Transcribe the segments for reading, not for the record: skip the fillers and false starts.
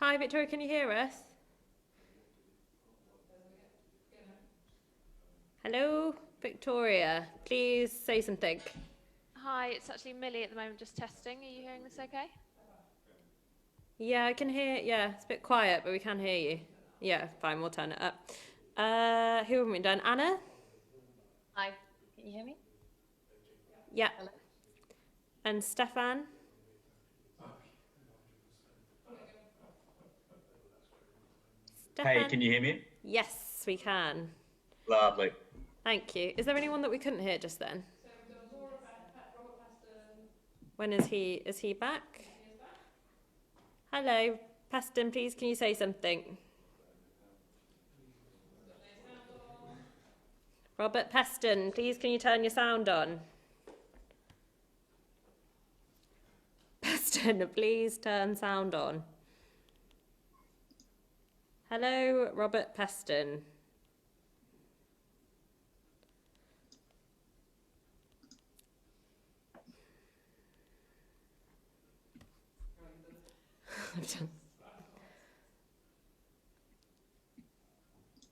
Hi, Victoria, can you hear us? Hello, Victoria. Please say something. Hi, it's actually Millie at the moment, just testing. Are you hearing this okay? Yeah, I can hear. Yeah, it's a bit quiet, but we can hear you. Yeah, fine, we'll turn it up. Who haven't we done? Anna? Hi, can you hear me? Yeah. Hello? And Stefan? Hey, Stefan? can you hear me? Yes, we can. Lovely. Thank you. Is there anyone that we couldn't hear just then? When is he? Is he back? Hello, Peston, please can you say something? Robert Peston, please can you turn your sound on? Peston, please turn sound on. Hello, Robert Peston.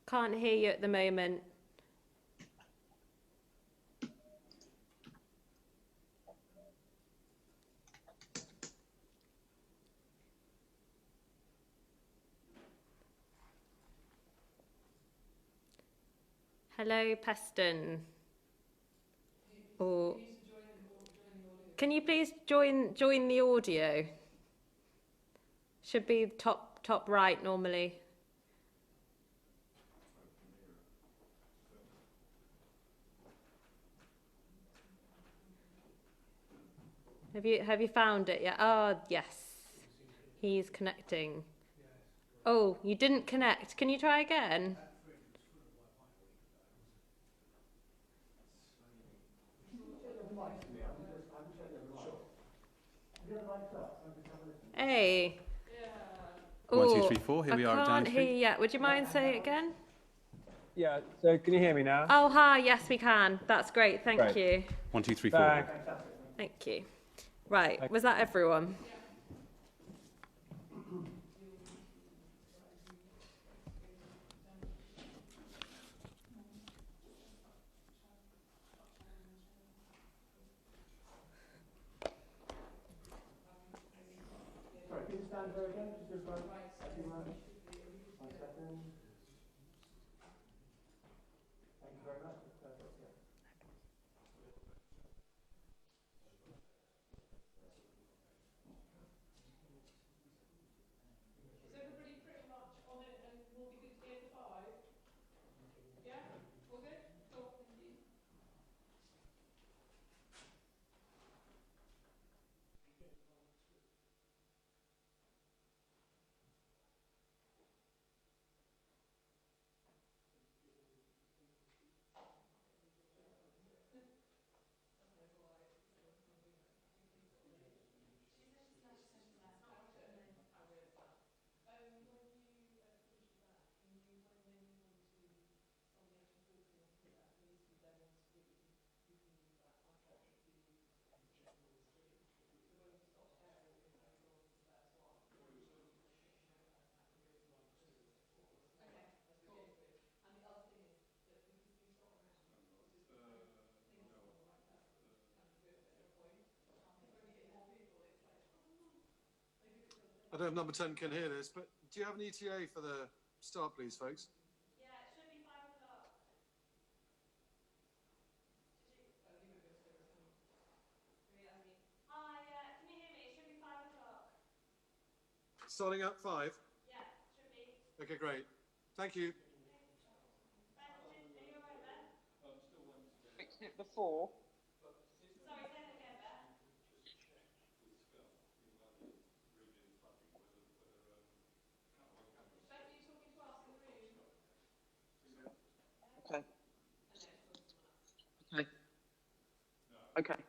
Can't hear you at the moment. Hello, Peston. Or can you please join the audio? Should be top right normally. Have you found it yet? Oh yes. He's connecting. Oh, you didn't connect. Can you try again? Hey. One, two, Oh, three, four. Here I we are at Downing can't hear Street. you yet. Would you mind saying it again? Yeah, so can you hear me now? Oh, hi. Yes, we can. That's great. Thank Great. you. One, two, three, four. Thanks. Thank you. Right. Was that everyone? Sorry, can you stand there again? Just one second. Thank you very much. That's perfect. Yeah. I don't know if number 10 can hear this, but do you have an ETA for the start, please, folks? Hi, can you hear me? It should be 5 o'clock. Starting at 5? Yeah, should be. Okay, great. Thank you. Are you alright there? Fixed it before. Sorry, say that again, Beth. Beth, are you talking to us in the room? Okay. Okay. Okay.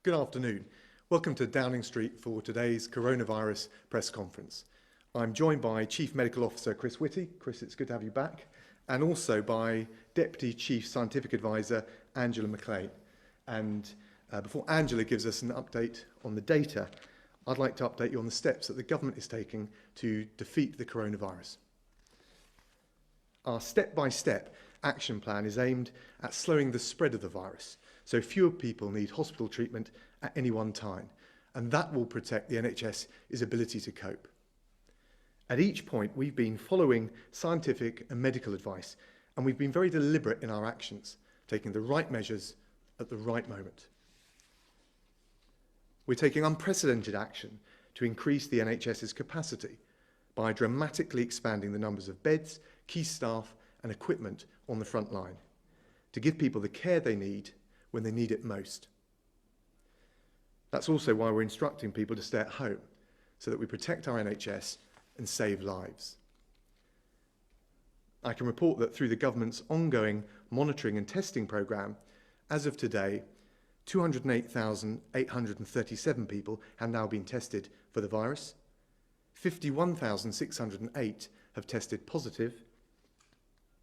Good afternoon. Welcome to Downing Street for today's coronavirus press conference. I'm joined by Chief Medical Officer Chris Whitty. Chris, it's good to have you back. And also by Deputy Chief Scientific Advisor Angela McLean. And before Angela gives us an update on the data, I'd like to update you on the steps that the government is taking to defeat the coronavirus. Our step-by-step action plan is aimed at slowing the spread of the virus, so fewer people need hospital treatment at any one time, and that will protect the NHS's ability to cope. At each point, we've been following scientific and medical advice, and we've been very deliberate in our actions, taking the right measures at the right moment. We're taking unprecedented action to increase the NHS's capacity by dramatically expanding the numbers of beds, key staff and equipment on the front line to give people the care they need when they need it most. That's also why we're instructing people to stay at home so that we protect our NHS and save lives. I can report that through the government's ongoing monitoring and testing programme, as of today, 208,837 people have now been tested for the virus. 51,608 have tested positive.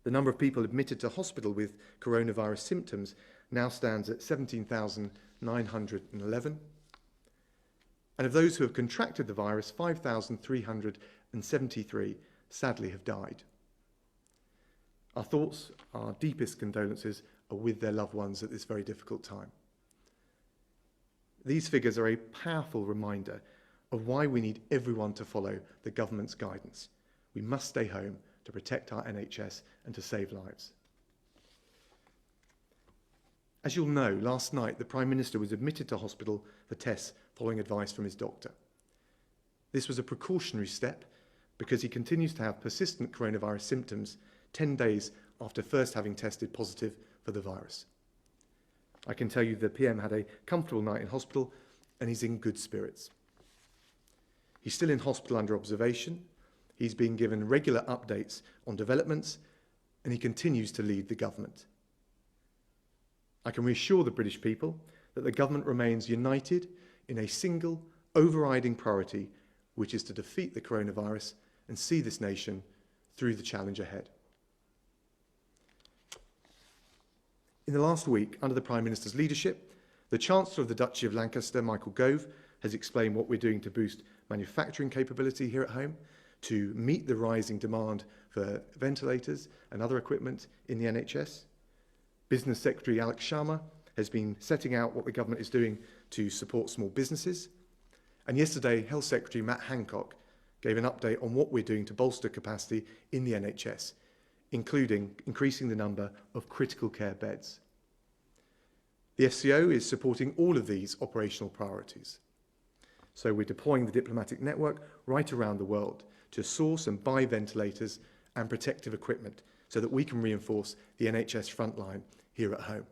The number of people admitted to hospital with coronavirus symptoms now stands at 17,911. And of those who have contracted the virus, 5,373 sadly have died. Our thoughts, our deepest condolences are with their loved ones at this very difficult time. These figures are a powerful reminder of why we need everyone to follow the government's guidance. We must stay home to protect our NHS and to save lives. As you'll know, last night the Prime Minister was admitted to hospital for tests following advice from his doctor. This was a precautionary step because he continues to have persistent coronavirus symptoms 10 days after first having tested positive for the virus. I can tell you the PM had a comfortable night in hospital and he's in good spirits. He's still in hospital under observation. He's being given regular updates on developments and he continues to lead the government. I can reassure the British people that the government remains united in a single overriding priority, which is to defeat the coronavirus and see this nation through the challenge ahead. In the last week, under the Prime Minister's leadership, the Chancellor of the Duchy of Lancaster, Michael Gove, has explained what we're doing to boost manufacturing capability here at home, to meet the rising demand for ventilators and other equipment in the NHS. Business Secretary Alex Sharma has been setting out what the government is doing to support small businesses. And yesterday, Health Secretary Matt Hancock gave an update on what we're doing to bolster capacity in the NHS, including increasing the number of critical care beds. The FCO is supporting all of these operational priorities. So we're deploying the diplomatic network right around the world to source and buy ventilators and protective equipment so that we can reinforce the NHS frontline here at home.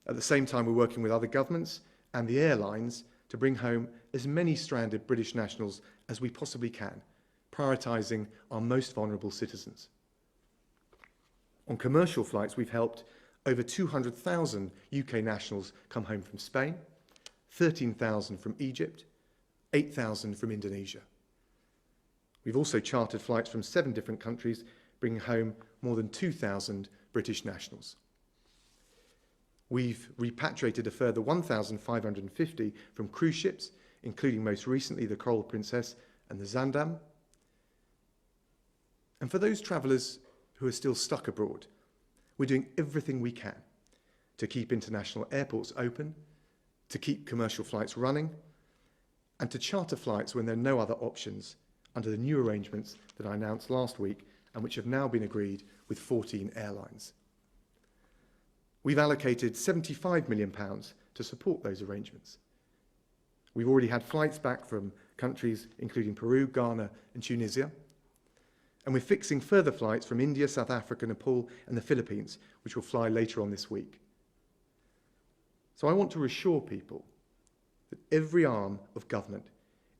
At the same time, we're working with other governments and the airlines to bring home as many stranded British nationals as we possibly can, prioritising our most vulnerable citizens. On commercial flights, we've helped over 200,000 UK nationals come home from Spain, 13,000 from Egypt, 8,000 from Indonesia. We've also chartered flights from 7 different countries, bringing home more than 2,000 British nationals. We've repatriated a further 1,550 from cruise ships, including most recently the Coral Princess and the Zaandam. And for those travellers who are still stuck abroad, we're doing everything we can to keep international airports open, to keep commercial flights running, and to charter flights when there are no other options under the new arrangements that I announced last week and which have now been agreed with 14 airlines. We've allocated £75 million to support those arrangements. We've already had flights back from countries including Peru, Ghana and Tunisia. And we're fixing further flights from India, South Africa, Nepal and the Philippines, which will fly later on this week. So I want to reassure people that every arm of government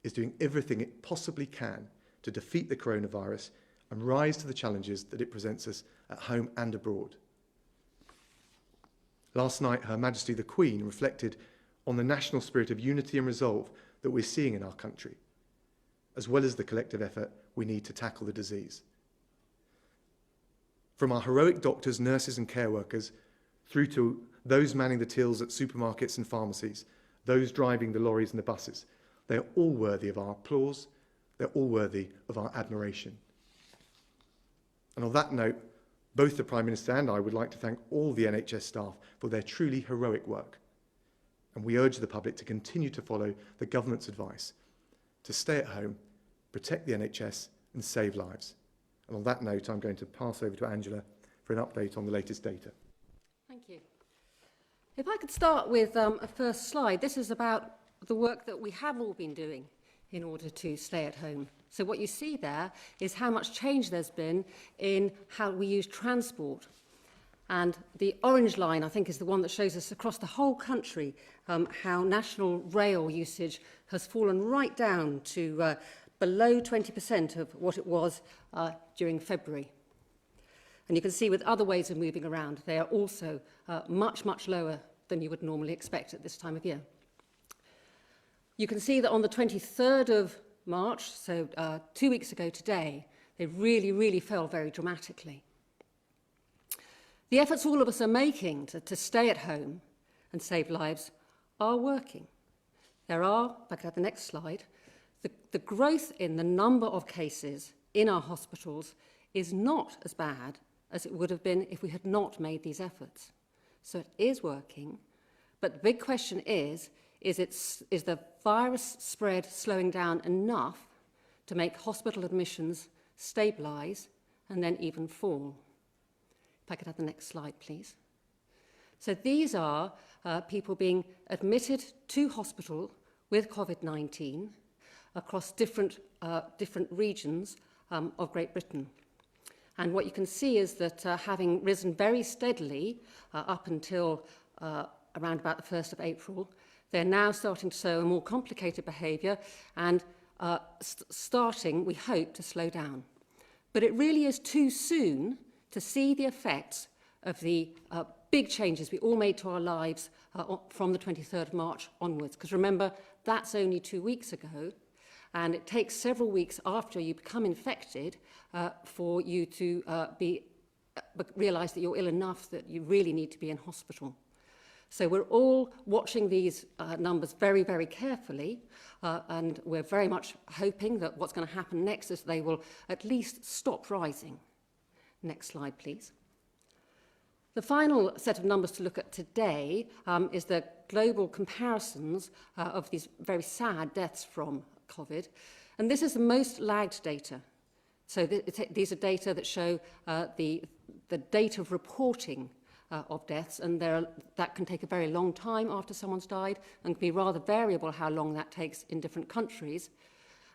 is doing everything it possibly can to defeat the coronavirus and rise to the challenges that it presents us at home and abroad. Last night, Her Majesty the Queen reflected on the national spirit of unity and resolve that we're seeing in our country, as well as the collective effort we need to tackle the disease. From our heroic doctors, nurses and care workers, through to those manning the tills at supermarkets and pharmacies, those driving the lorries and the buses, they are all worthy of our applause, they're all worthy of our admiration. And on that note, both the Prime Minister and I would like to thank all the NHS staff for their truly heroic work. And we urge the public to continue to follow the government's advice to stay at home, protect the NHS and save lives. And on that note, I'm going to pass over to Angela for an update on the latest data. Thank you. If I could start with a first slide. This is about the work that we have all been doing in order to stay at home. So what you see there is how much change there's been in how we use transport. And the orange line, I think, is the one that shows us across the whole country how national rail usage has fallen right down to below 20% of what it was during February. And you can see with other ways of moving around, they are also much, much lower than you would normally expect at this time of year. You can see that on the 23rd of March, so 2 weeks ago today, they really, really fell very dramatically. The efforts all of us are making to stay at home and save lives are working. There are, if I could have the next slide, the growth in the number of cases in our hospitals is not as bad as it would have been if we had not made these efforts. So it is working, but the big question is the virus spread slowing down enough to make hospital admissions stabilise and then even fall? If I could have the next slide, please. So these are people being admitted to hospital with COVID-19 across different regions of Great Britain. And what you can see is that having risen very steadily up until around about the 1st of April, they're now starting to show a more complicated behaviour and starting, we hope, to slow down. But it really is too soon to see the effects of the big changes we all made to our lives from the 23rd of March onwards. Because remember, that's only 2 weeks ago, and it takes several weeks after you become infected for you to realise that you're ill enough that you really need to be in hospital. So we're all watching these numbers very, very carefully, and we're very much hoping that what's going to happen next is they will at least stop rising. Next slide, please. The final set of numbers to look at today is the global comparisons of these very sad deaths from COVID. And this is the most lagged data. So these are data that show the date of reporting of deaths, and that can take a very long time after someone's died and can be rather variable how long that takes in different countries.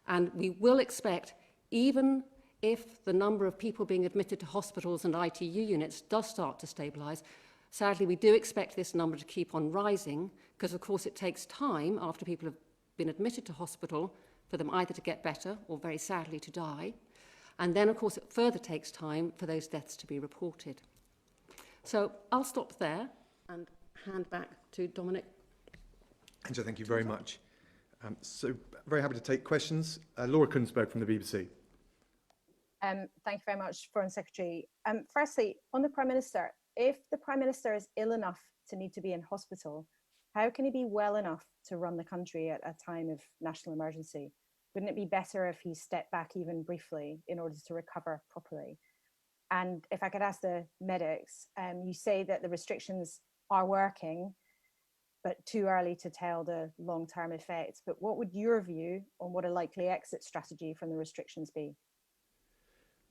And we will expect, even if the number of people being admitted to hospitals and ITU units does start to stabilise, sadly we do expect this number to keep on rising, because of course it takes time after people have been admitted to hospital for them either to get better or very sadly to die. And then of course it further takes time for those deaths to be reported. So I'll stop there and hand back to Dominic. Angela, thank you very much. So very happy to take questions. Laura Kunsberg from the BBC. Thank you very much, Foreign Secretary. Firstly, on the Prime Minister, if the Prime Minister is ill enough to need to be in hospital, how can he be well enough to run the country at a time of national emergency? Wouldn't it be better if he stepped back even briefly in order to recover properly? And if I could ask the medics, you say that the restrictions are working, but too early to tell the long-term effects. But what would your view on what a likely exit strategy from the restrictions be?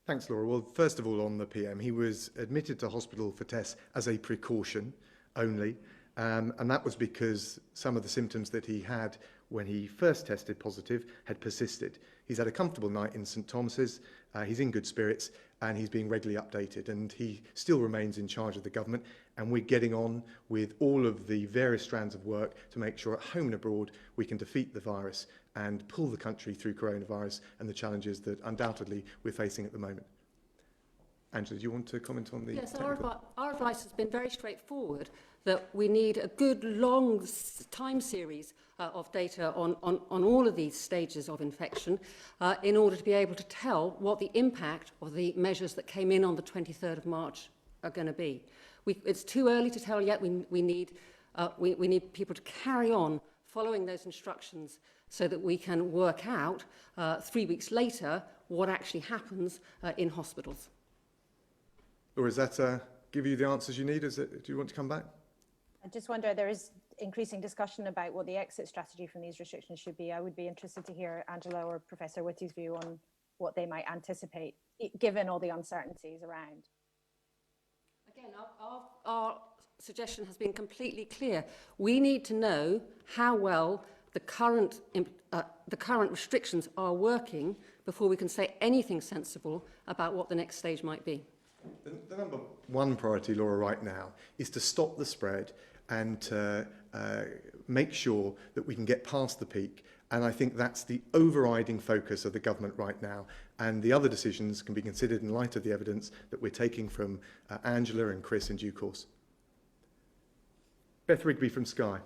Thanks, Laura. Well, first of all, on the PM, he was admitted to hospital for tests as a precaution only, and that was because some of the symptoms that he had when he first tested positive had persisted. He's had a comfortable night in St Thomas's, he's in good spirits, and he's being regularly updated, and he still remains in charge of the government, and we're getting on with all of the various strands of work to make sure at home and abroad we can defeat the virus and pull the country through coronavirus and the challenges that undoubtedly we're facing at the moment. Angela, do you want to comment on the Yes, technical? our advice has been very straightforward, that we need a good long time series of data on all of these stages of infection in order to be able to tell what the impact of the measures that came in on the 23rd of March are going to be. It's too early to tell yet. We need people to carry on following those instructions so that we can work out 3 weeks later what actually happens in hospitals. Or is that give you the answers you need? Do you want to come back? I just wonder, there is increasing discussion about what the exit strategy from these restrictions should be. I would be interested to hear Angela or Professor Whitty's view on what they might anticipate, given all the uncertainties around. Again, our suggestion has been completely clear. We need to know how well the current restrictions are working before we can say anything sensible about what the next stage might be. The number one priority, Laura, right now is to stop the spread and to make sure that we can get past the peak. And I think that's the overriding focus of the government right now. And the other decisions can be considered in light of the evidence that we're taking from Angela and Chris in due course. Beth Rigby from Sky.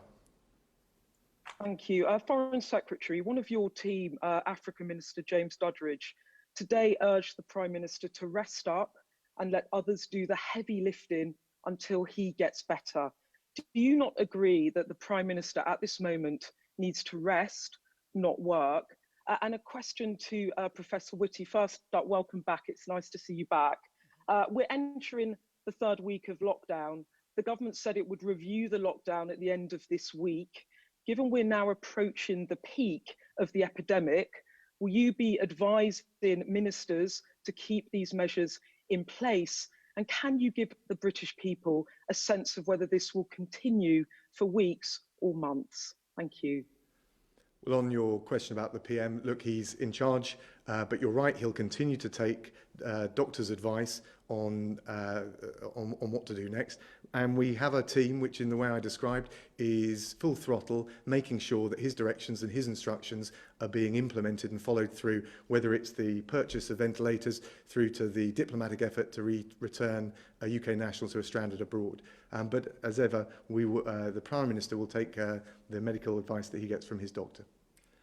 Thank you. Foreign Secretary, one of your team, Africa Minister James Duddridge, today urged the Prime Minister to rest up and let others do the heavy lifting until he gets better. Do you not agree that the Prime Minister at this moment needs to rest, not work? And a question to Professor Whitty. First up, welcome back. It's nice to see you back. We're entering the third week of lockdown. The government said it would review the lockdown at the end of this week. Given we're now approaching the peak of the epidemic, will you be advising ministers to keep these measures in place? And can you give the British people a sense of whether this will continue for weeks or months? Thank you. Well, on your question about the PM, look, he's in charge, but you're right, he'll continue to take doctors' advice on what to do next. And we have a team which, in the way I described, is full throttle, making sure that his directions and his instructions are being implemented and followed through, whether it's the purchase of ventilators through to the diplomatic effort to return UK nationals who are stranded abroad. But as ever, the Prime Minister will take the medical advice that he gets from his doctor.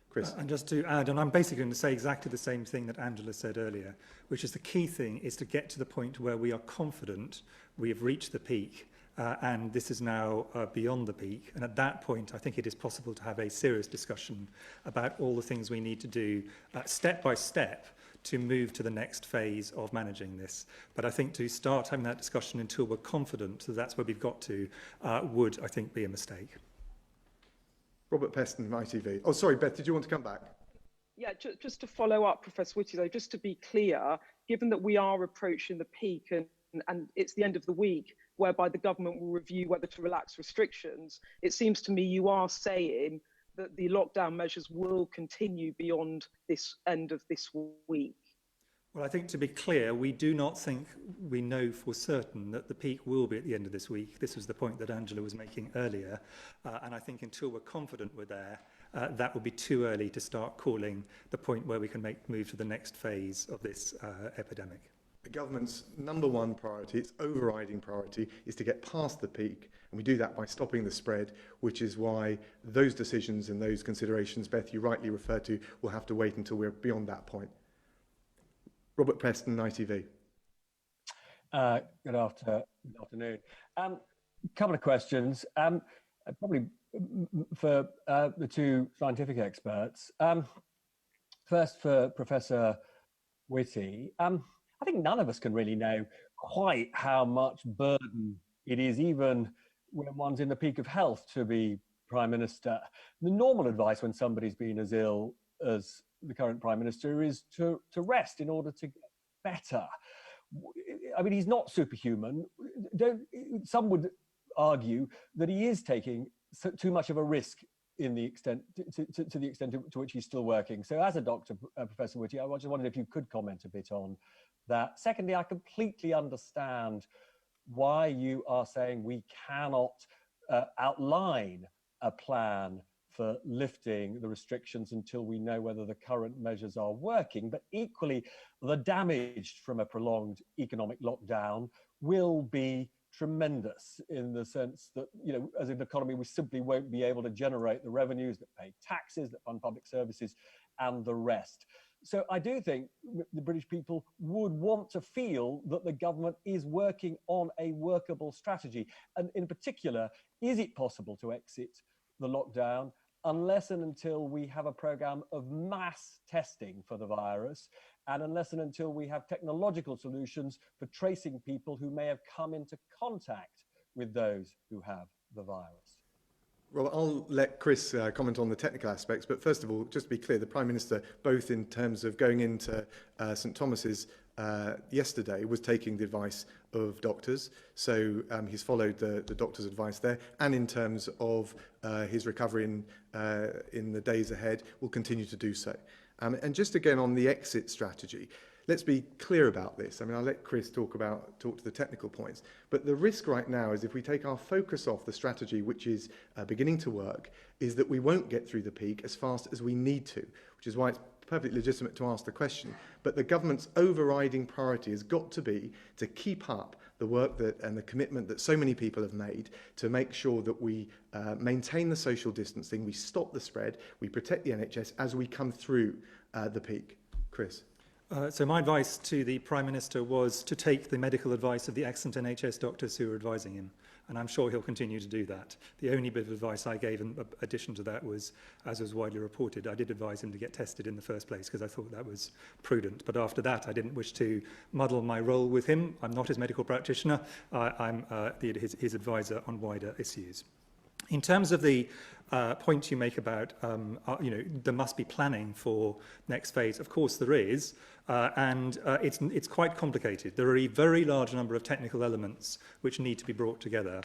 Chris. And just to add, and I'm basically going to say exactly the same thing that Angela said earlier, which is the key thing is to get to the point where we are confident we have reached the peak and this is now beyond the peak. And at that point, I think it is possible to have a serious discussion about all the things we need to do step by step to move to the next phase of managing this. But I think to start having that discussion until we're confident that that's where we've got to would, I think, be a mistake. Robert Peston, ITV. Oh, sorry, Beth, did you want to come back? Yeah, just to follow up, Professor Whitty, though, just to be clear, given that we are approaching the peak and it's the end of the week, whereby the government will review whether to relax restrictions, it seems to me you are saying that the lockdown measures will continue beyond this end of this week. Well, I think to be clear, we do not think we know for certain that the peak will be at the end of this week. This was the point that Angela was making earlier. And I think until we're confident we're there, that would be too early to start calling the point where we can move to the next phase of this epidemic. The government's number one priority, its overriding priority, is to get past the peak. And we do that by stopping the spread, which is why those decisions and those considerations, Beth, you rightly referred to, will have to wait until we're beyond that point. Robert Preston, ITV. Good afternoon. Couple of questions, probably for the two scientific experts. First, for Professor Whitty, I think none of us can really know quite how much burden it is, even when one's in the peak of health, to be Prime Minister. The normal advice when somebody's been as ill as the current Prime Minister is to rest in order to get better. I mean, he's not superhuman. Some would argue that he is taking too much of a risk in the extent to the extent to which he's still working. So as a doctor, Professor Whitty, I just wondered if you could comment a bit on that. Secondly, I completely understand why you are saying we cannot outline a plan for lifting the restrictions until we know whether the current measures are working. But equally, the damage from a prolonged economic lockdown will be tremendous in the sense that, you know, as an economy, we simply won't be able to generate the revenues that pay taxes, that fund public services, and the rest. So I do think the British people would want to feel that the government is working on a workable strategy. And in particular, is it possible to exit the lockdown unless and until we have a program of mass testing for the virus, and unless and until we have technological solutions for tracing people who may have come into contact with those who have the virus? Well, I'll let Chris comment on the technical aspects, but first of all, just to be clear, the Prime Minister, both in terms of going into St Thomas's yesterday, was taking the advice of doctors, so he's followed the doctor's advice there, and in terms of his recovery in the days ahead, will continue to do so. And just again on the exit strategy, let's be clear about this. I mean, I'll let Chris talk to the technical points, but the risk right now is if we take our focus off the strategy, which is beginning to work, is that we won't get through the peak as fast as we need to, which is why it's perfectly legitimate to ask the question. But the government's overriding priority has got to be to keep up the work and the commitment that so many people have made to make sure that we maintain the social distancing, we stop the spread, we protect the NHS as we come through the peak. Chris. So my advice to the Prime Minister was to take the medical advice of the excellent NHS doctors who are advising him. And I'm sure he'll continue to do that. The only bit of advice I gave in addition to that was, as was widely reported, I did advise him to get tested in the first place because I thought that was prudent. But after that, I didn't wish to muddle my role with him. I'm not his medical practitioner. I'm his advisor on wider issues. In terms of the point you make about, there must be planning for next phase. Of course there is, and it's quite complicated. There are a very large number of technical elements which need to be brought together.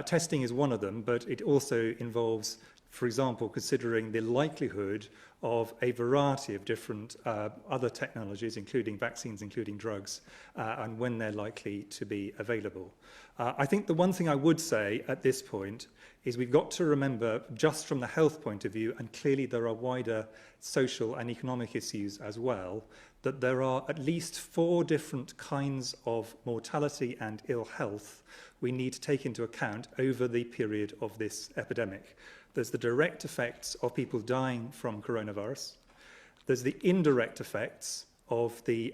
Testing is one of them, but it also involves, for example, considering the likelihood of a variety of different other technologies, including vaccines, including drugs, and when they're likely to be available. I think the one thing I would say at this point is we've got to remember, just from the health point of view, and clearly there are wider social and economic issues as well, that there are at least 4 different kinds of mortality and ill health we need to take into account over the period of this epidemic. There's the direct effects of people dying from coronavirus. There's the indirect effects of the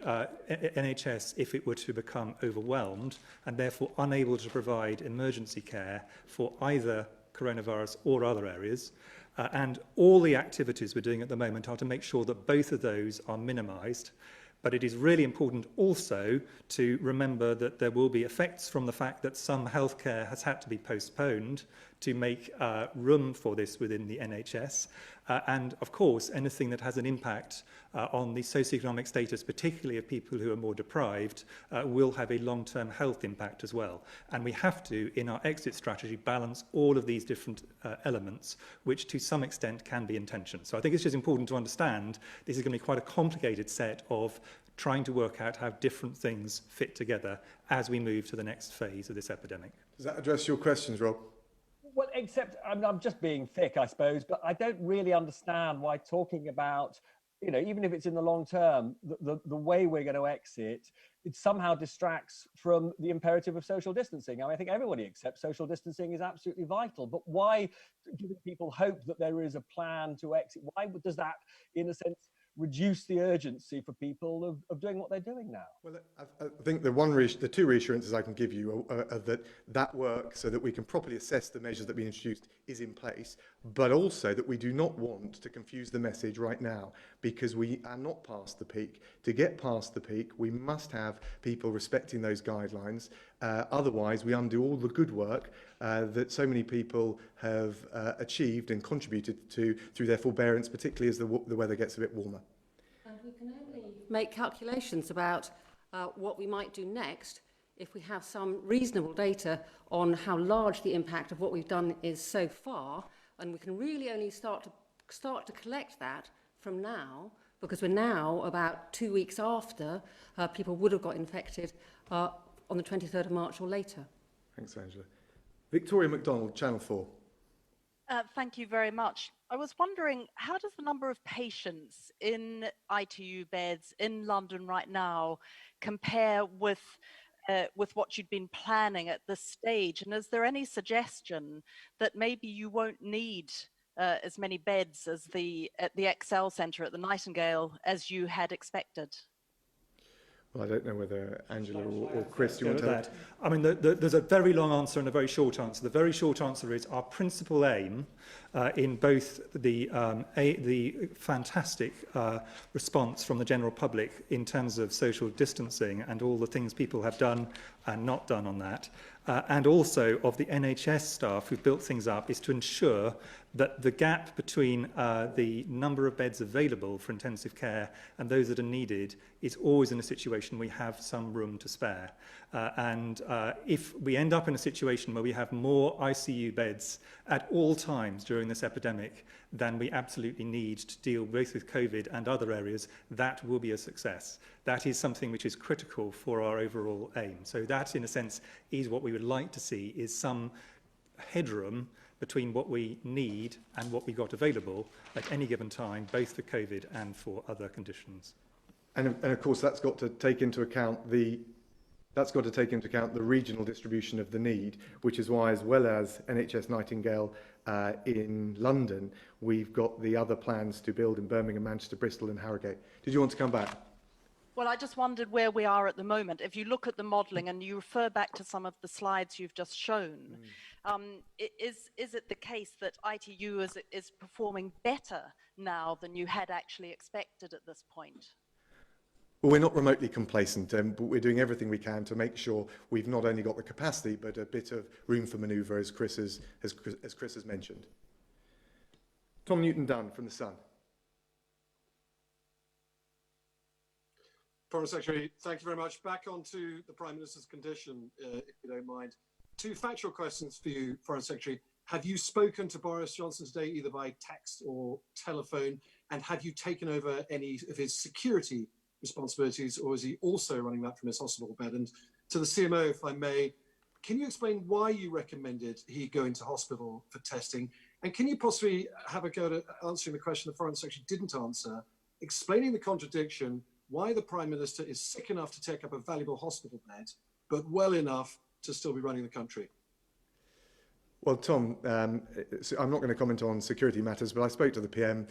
NHS if it were to become overwhelmed and therefore unable to provide emergency care for either coronavirus or other areas. And all the activities we're doing at the moment are to make sure that both of those are minimised. But it is really important also to remember that there will be effects from the fact that some healthcare has had to be postponed to make room for this within the NHS. And of course, anything that has an impact on the socioeconomic status, particularly of people who are more deprived, will have a long-term health impact as well. And we have to, in our exit strategy, balance all of these different elements, which to some extent can be in tension. So I think it's just important to understand this is going to be quite a complicated set of trying to work out how different things fit together as we move to the next phase of this epidemic. Does that address your questions, Rob? Well, except I'm just being thick, I suppose, but I don't really understand why talking about, even if it's in the long term, the way we're going to exit, it somehow distracts from the imperative of social distancing. I think everybody accepts social distancing is absolutely vital, but why giving people hope that there is a plan to exit? Why does that, in a sense, reduce the urgency for people of doing what they're doing now? Well, I think the 2 reassurances I can give you are that work, so that we can properly assess the measures that we introduced, is in place, but also that we do not want to confuse the message right now, because we are not past the peak. To get past the peak, we must have people respecting those guidelines. Otherwise, we undo all the good work that so many people have achieved and contributed to through their forbearance, particularly as the weather gets a bit warmer. And we can only make calculations about what we might do next if we have some reasonable data on how large the impact of what we've done is so far, and we can really only start to collect that from now, because we're now about 2 weeks after people would have got infected on the 23rd of March or later. Thanks, Angela. Victoria McDonald, Channel 4. Thank you very much. I was wondering, how does the number of patients in ITU beds in London right now compare with what you'd been planning at this stage? And is there any suggestion that maybe you won't need as many beds as at the Excel Centre at the Nightingale as you had expected? Well, I don't know whether Angela or Chris, do you want to tell that? I mean, there's a very long answer and a very short answer. The very short answer is our principal aim in both the fantastic response from the general public in terms of social distancing and all the things people have done and not done on that, and also of the NHS staff who've built things up, is to ensure that the gap between the number of beds available for intensive care and those that are needed is always in a situation we have some room to spare. And if we end up in a situation where we have more ICU beds at all times during this epidemic than we absolutely need to deal both with COVID and other areas, that will be a success. That is something which is critical for our overall aim. So that, in a sense, is what we would like to see, is some headroom between what we need and what we got available at any given time, both for COVID and for other conditions. And of course, that's got to take into account the regional distribution of the need, which is why, as well as NHS Nightingale in London, we've got the other plans to build in Birmingham, Manchester, Bristol and Harrogate. Did you want to come back? Well, I just wondered where we are at the moment. If you look at the modelling and you refer back to some of the slides you've just shown, is it the case that ITU is performing better now than you had actually expected at this point? Well, we're not remotely complacent, but we're doing everything we can to make sure we've not only got the capacity, but a bit of room for manoeuvre, as Chris has mentioned. Tom Newton-Dunn from The Sun. Foreign Secretary, thank you very much. Back onto the Prime Minister's condition, if you don't mind. 2 factual questions for you, Foreign Secretary. Have you spoken to Boris Johnson today, either by text or telephone? And have you taken over any of his security responsibilities, or is he also running that from his hospital bed? And to the CMO, if I may, can you explain why you recommended he go into hospital for testing? And can you possibly have a go at answering the question the Foreign Secretary didn't answer, explaining the contradiction, why the Prime Minister is sick enough to take up a valuable hospital bed, but well enough to still be running the country? Well, Tom, I'm not going to comment on security matters, but I spoke to the PM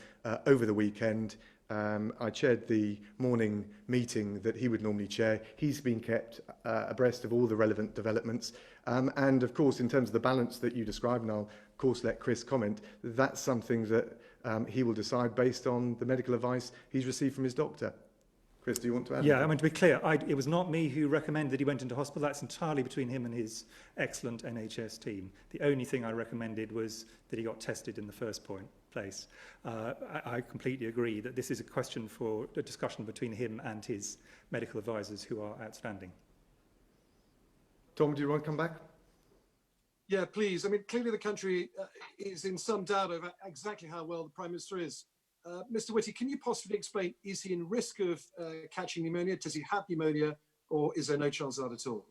over the weekend. I chaired the morning meeting that he would normally chair. He's been kept abreast of all the relevant developments. And of course, in terms of the balance that you described, and I'll of course let Chris comment, that's something that he will decide based on the medical advice he's received from his doctor. Chris, do you want to add? Yeah, I mean, to be clear, it was not me who recommended that he went into hospital. That's entirely between him and his excellent NHS team. The only thing I recommended was that he got tested in the first place. I completely agree that this is a question for a discussion between him and his medical advisors, who are outstanding. Tom, do you want to come back? Yeah, please. I mean, clearly the country is in some doubt over exactly how well the Prime Minister is. Mr. Whitty, can you possibly explain, is he in risk of catching pneumonia? Does he have pneumonia, or is there no chance of that at all?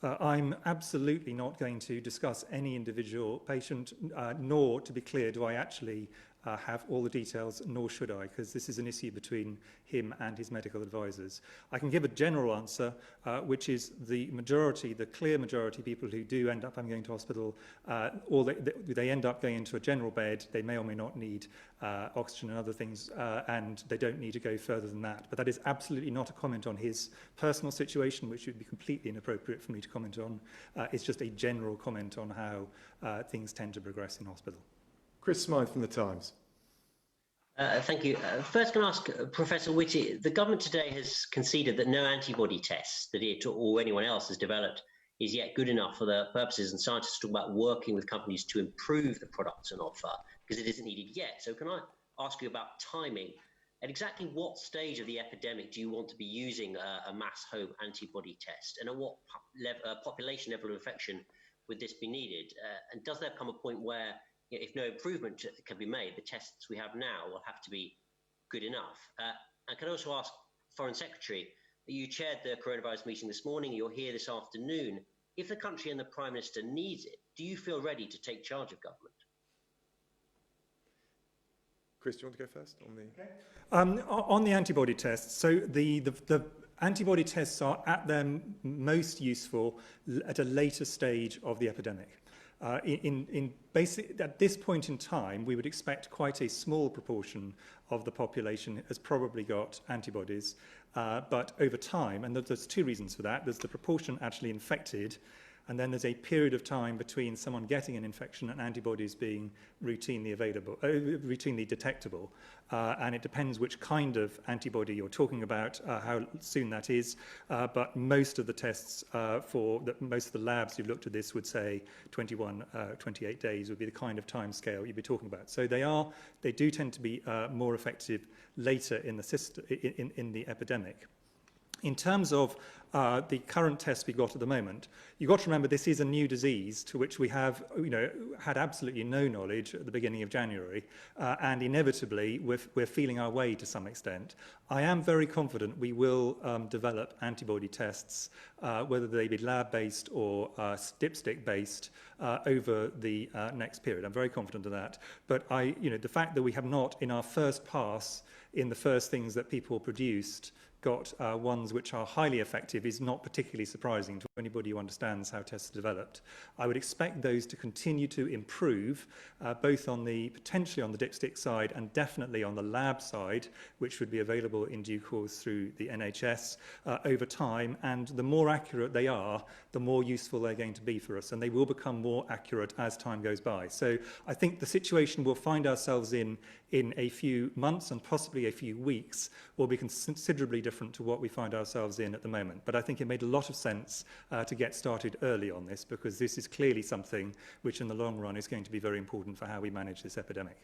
I'm absolutely not going to discuss any individual patient, nor, to be clear, do I actually have all the details, nor should I, because this is an issue between him and his medical advisors. I can give a general answer, which is the clear majority of people who do end up going to hospital, or they end up going into a general bed. They may or may not need oxygen and other things, and they don't need to go further than that. But that is absolutely not a comment on his personal situation, which would be completely inappropriate for me to comment on. It's just a general comment on how things tend to progress in hospital. Chris Smythe from The Times. Thank you. First, can I ask Professor Whitty, the government today has conceded that no antibody tests that it or anyone else has developed is yet good enough for the purposes, and scientists talk about working with companies to improve the products on offer because it isn't needed yet. So can I ask you about timing? At exactly what stage of the epidemic do you want to be using a mass home antibody test, and at what population level of infection would this be needed? And does there come a point where, if no improvement can be made, the tests we have now will have to be good enough? And can I also ask Foreign Secretary, you chaired the coronavirus meeting this morning, you're here this afternoon. If the country and the Prime Minister needs it, do you feel ready to take charge of government? Chris, do you want to go first on the... Okay. On the antibody tests, so the antibody tests are at their most useful at a later stage of the epidemic. At this point in time, we would expect quite a small proportion of the population has probably got antibodies, but over time, and there's 2 reasons for that. There's the proportion actually infected, and then there's a period of time between someone getting an infection and antibodies being routinely detectable. And it depends which kind of antibody you're talking about, how soon that is. But most of the tests most of the labs who've looked at this would say 21, 28 days would be the kind of time scale you'd be talking about. So they do tend to be more effective later in the system, in the epidemic. In terms of the current tests we've got at the moment, you've got to remember this is a new disease to which we have had absolutely no knowledge at the beginning of January, and inevitably we're feeling our way to some extent. I am very confident we will develop antibody tests, whether they be lab-based or dipstick-based, over the next period. I'm very confident of that. But the fact that we have not, in our first pass, in the first things that people produced, got ones which are highly effective is not particularly surprising to anybody who understands how tests are developed. I would expect those to continue to improve, both potentially on the dipstick side and definitely on the lab side, which would be available in due course through the NHS over time. And the more accurate they are, the more useful they're going to be for us. And they will become more accurate as time goes by. So I think the situation we'll find ourselves in a few months and possibly a few weeks will be considerably different different to what we find ourselves in at the moment. But I think it made a lot of sense to get started early on this, because this is clearly something which in the long run is going to be very important for how we manage this epidemic.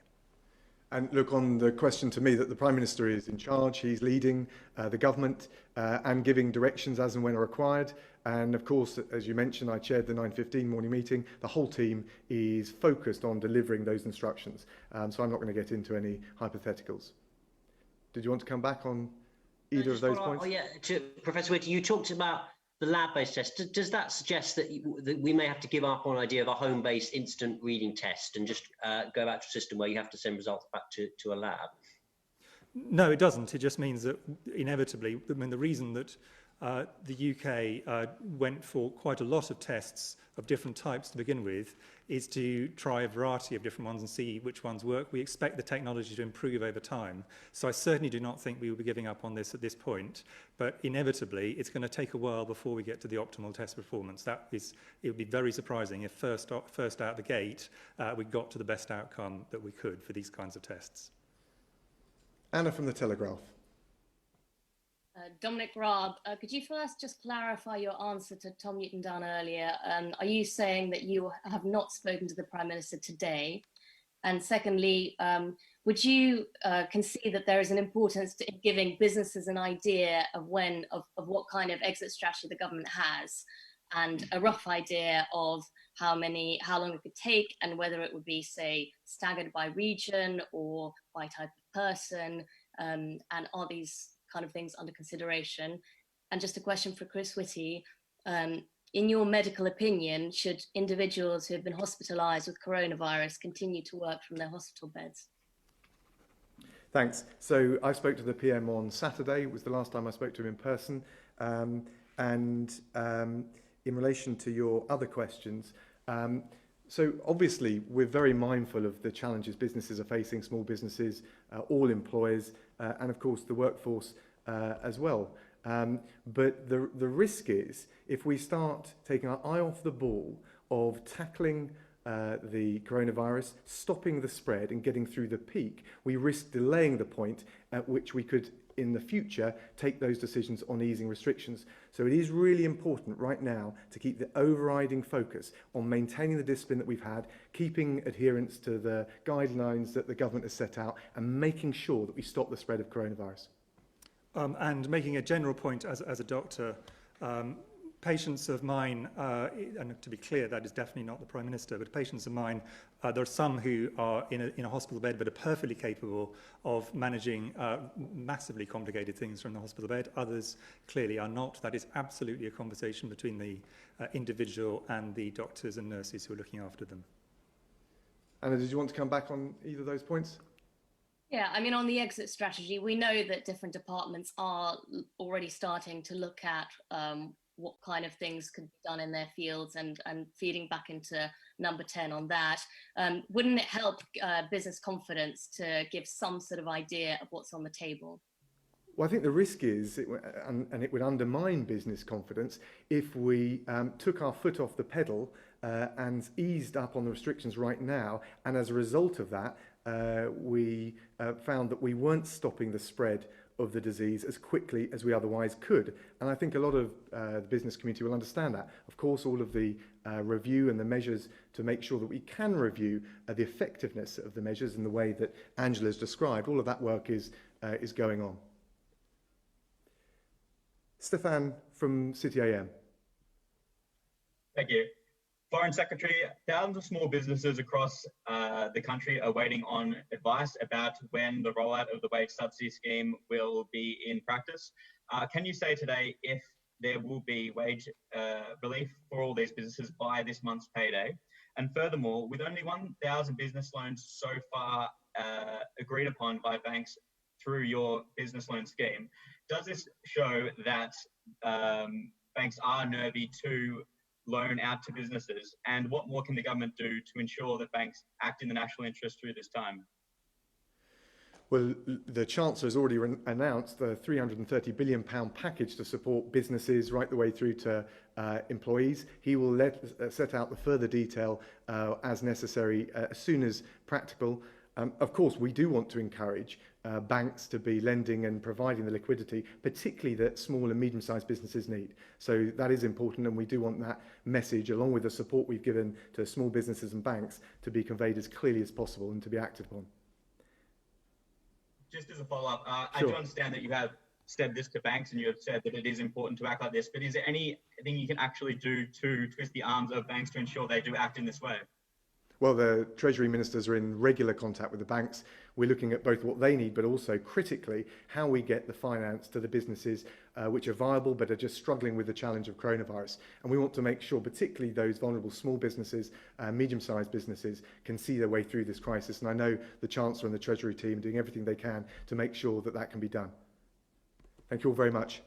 And look, on the question to me that the Prime Minister is in charge, he's leading the government and giving directions as and when are required. And of course, as you mentioned, I chaired the 9:15 morning meeting. The whole team is focused on delivering those instructions. So I'm not going to get into any hypotheticals. Did you want to come back on either of those points? Oh, yeah, to Professor Whitty, you talked about the lab-based test. Does that suggest that, that we may have to give up on the idea of a home-based instant reading test and just go back to a system where you have to send results back to a lab? No, it doesn't. It just means that inevitably, I mean, the reason that the UK went for quite a lot of tests of different types to begin with is to try a variety of different ones and see which ones work. We expect the technology to improve over time. So I certainly do not think we will be giving up on this at this point, but inevitably it's going to take a while before we get to the optimal test performance. It would be very surprising if first out the gate we got to the best outcome that we could for these kinds of tests. Anna from The Telegraph. Dominic Raab, could you first just clarify your answer to Tom Newton-Dunn earlier? Are you saying that you have not spoken to the Prime Minister today? And secondly, would you concede that there is an importance to giving businesses an idea of what kind of exit strategy the government has, and a rough idea of how long it could take, and whether it would be, say, staggered by region or by type of person, and are these kind of things under consideration? And just a question for Chris Whitty, in your medical opinion, should individuals who have been hospitalised with coronavirus continue to work from their hospital beds? Thanks. So I spoke to the PM on Saturday. It was the last time I spoke to him in person. In relation to your other questions, so obviously we're very mindful of the challenges businesses are facing, small businesses, all employers, and of course the workforce as well. But the risk is, if we start taking our eye off the ball of tackling the coronavirus, stopping the spread and getting through the peak, we risk delaying the point at which we could in the future take those decisions on easing restrictions. So it is really important right now to keep the overriding focus on maintaining the discipline that we've had, keeping adherence to the guidelines that the government has set out, and making sure that we stop the spread of coronavirus. And making a general point as a doctor, patients of mine, and to be clear, that is definitely not the Prime Minister, but patients of mine, there are some who are in a hospital bed but are perfectly capable of managing massively complicated things from the hospital bed. Others clearly are not. That is absolutely a conversation between the individual and the doctors and nurses who are looking after them. Anna, did you want to come back on either of those points? Yeah, I mean, on the exit strategy, we know that different departments are already starting to look at what kind of things could be done in their fields, and feeding back into number 10 on that. Wouldn't it help business confidence to give some sort of idea of what's on the table? Well, I think the risk is, and it would undermine business confidence, if we took our foot off the pedal and eased up on the restrictions right now, and as a result of that, we found that we weren't stopping the spread of the disease as quickly as we otherwise could. And I think a lot of the business community will understand that. Of course, all of the review and the measures to make sure that we can review the effectiveness of the measures in the way that Angela has described, all of that work is going on. Stefan from City AM. Thank you. Foreign Secretary, thousands of small businesses across the country are waiting on advice about when the rollout of the wage subsidy scheme will be in practice. Can you say today if there will be wage relief for all these businesses by this month's payday? And furthermore, with only 1,000 business loans so far agreed upon by banks through your business loan scheme, does this show that banks are nervy to loan out to businesses? And what more can the government do to ensure that banks act in the national interest through this time? Well, the Chancellor has already announced the £330 billion package to support businesses right the way through to employees. He will set out the further detail as necessary as soon as practical. Of course, we do want to encourage banks to be lending and providing the liquidity, particularly that small and medium-sized businesses need. So that is important, and we do want that message, along with the support we've given to small businesses and banks, to be conveyed as clearly as possible and to be acted upon. Just as a follow-up, I Sure. do understand that you have said this to banks and you have said that it is important to act like this, but is there anything you can actually do to twist the arms of banks to ensure they do act in this way? Well, the Treasury ministers are in regular contact with the banks. We're looking at both what they need, but also critically how we get the finance to the businesses which are viable but are just struggling with the challenge of coronavirus. And we want to make sure, particularly those vulnerable small businesses, medium-sized businesses, can see their way through this crisis. And I know the Chancellor and the Treasury team are doing everything they can to make sure that that can be done. Thank you all very much.